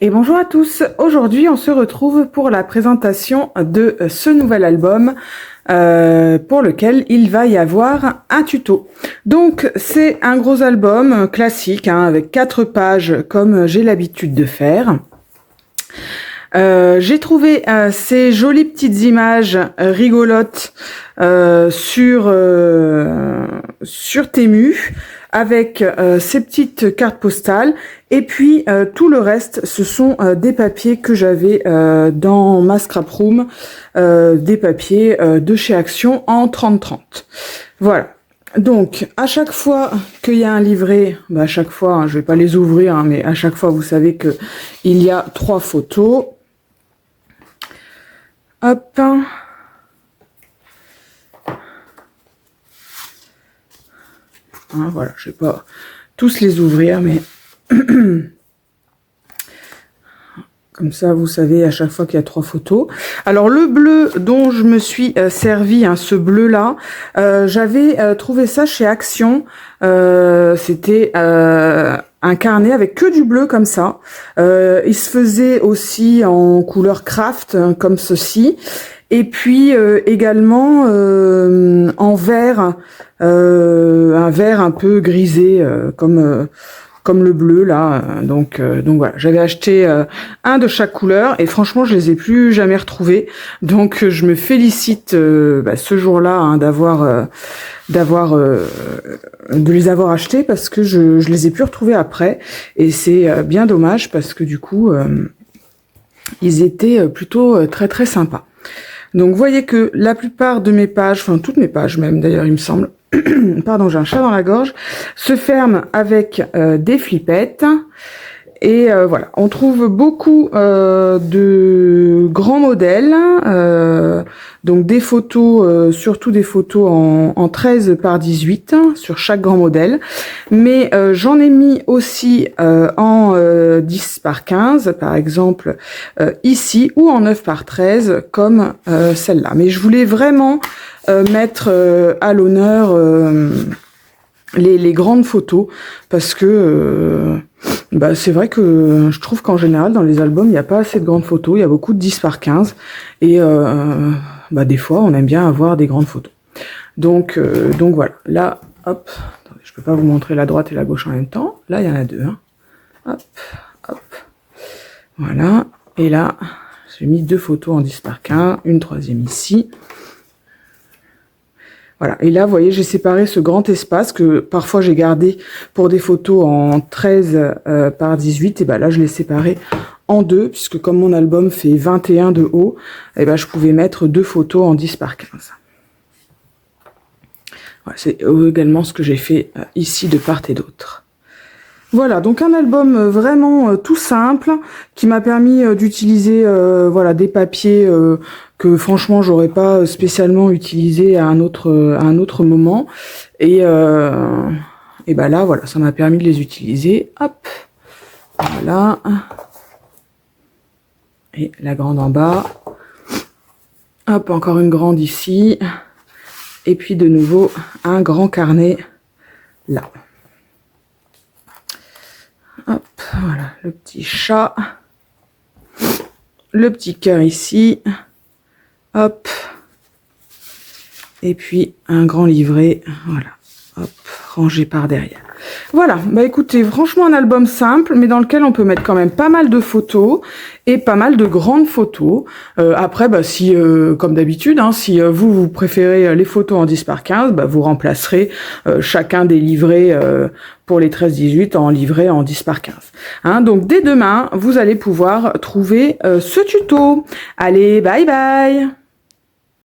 Et bonjour à tous, aujourd'hui on se retrouve pour la présentation de ce nouvel album pour lequel il va y avoir un tuto. Donc c'est un gros album classique avec 4 pages comme j'ai l'habitude de faire. J'ai trouvé ces jolies petites images rigolotes sur Temu avec ces petites cartes postales et puis tout le reste ce sont des papiers que j'avais dans ma scrap room, des papiers de chez Action en 30-30. Voilà. Donc, à chaque fois qu'il y a un livret, à chaque fois, je vais pas les ouvrir, mais à chaque fois, vous savez que il y a 3 photos. Hop. Voilà, je vais pas tous les ouvrir, mais comme ça, vous savez à chaque fois qu'il y a 3 photos. Alors, le bleu dont je me suis servi, ce bleu-là, j'avais trouvé ça chez Action. C'était un carnet avec que du bleu comme ça. Il se faisait aussi en couleur craft, comme ceci. Et puis également en vert, un vert un peu grisé, comme le bleu là, donc voilà, j'avais acheté un de chaque couleur et franchement je les ai plus jamais retrouvés, donc je me félicite ce jour-là de les avoir achetés parce que je les ai plus retrouvés après et c'est bien dommage parce que du coup ils étaient plutôt très très sympas. Donc vous voyez que la plupart de mes pages, enfin toutes mes pages même d'ailleurs il me semble, pardon, j'ai un chat dans la gorge, se ferme avec des flippettes. Et voilà, on trouve beaucoup de grands modèles, donc des photos, surtout des photos en 13 par 18 sur chaque grand modèle. Mais j'en ai mis aussi en 10 par 15, par exemple ici, ou en 9 par 13, comme celle-là. Mais je voulais vraiment mettre à l'honneur les grandes photos parce que c'est vrai que je trouve qu'en général dans les albums il n'y a pas assez de grandes photos, il y a beaucoup de 10 par 15 et des fois on aime bien avoir des grandes photos. Donc voilà, là hop, attendez, je peux pas vous montrer la droite et la gauche en même temps, là il y en a deux, hop, hop, voilà, et là j'ai mis 2 photos en 10 par 15, une troisième ici. Voilà, et là, vous voyez, j'ai séparé ce grand espace que parfois j'ai gardé pour des photos en 13 par 18. Et là, je l'ai séparé en 2, puisque comme mon album fait 21 de haut, et je pouvais mettre 2 photos en 10 par 15. Voilà, c'est également ce que j'ai fait ici de part et d'autre. Voilà, donc un album vraiment tout simple qui m'a permis d'utiliser des papiers que franchement j'aurais pas spécialement utilisé à un autre moment et là voilà, ça m'a permis de les utiliser. Hop, voilà, et la grande en bas, hop, encore une grande ici et puis de nouveau un grand carnet là. Hop, voilà, le petit chat, le petit cœur ici, hop, et puis un grand livret, voilà, hop, rangé par derrière. Voilà, écoutez, franchement un album simple, mais dans lequel on peut mettre quand même pas mal de photos et pas mal de grandes photos. Après, si, comme d'habitude, si vous préférez les photos en 10 par 15, vous remplacerez chacun des livrets pour les 13-18 en livret en 10 par 15. Donc dès demain, vous allez pouvoir trouver ce tuto. Allez, bye bye!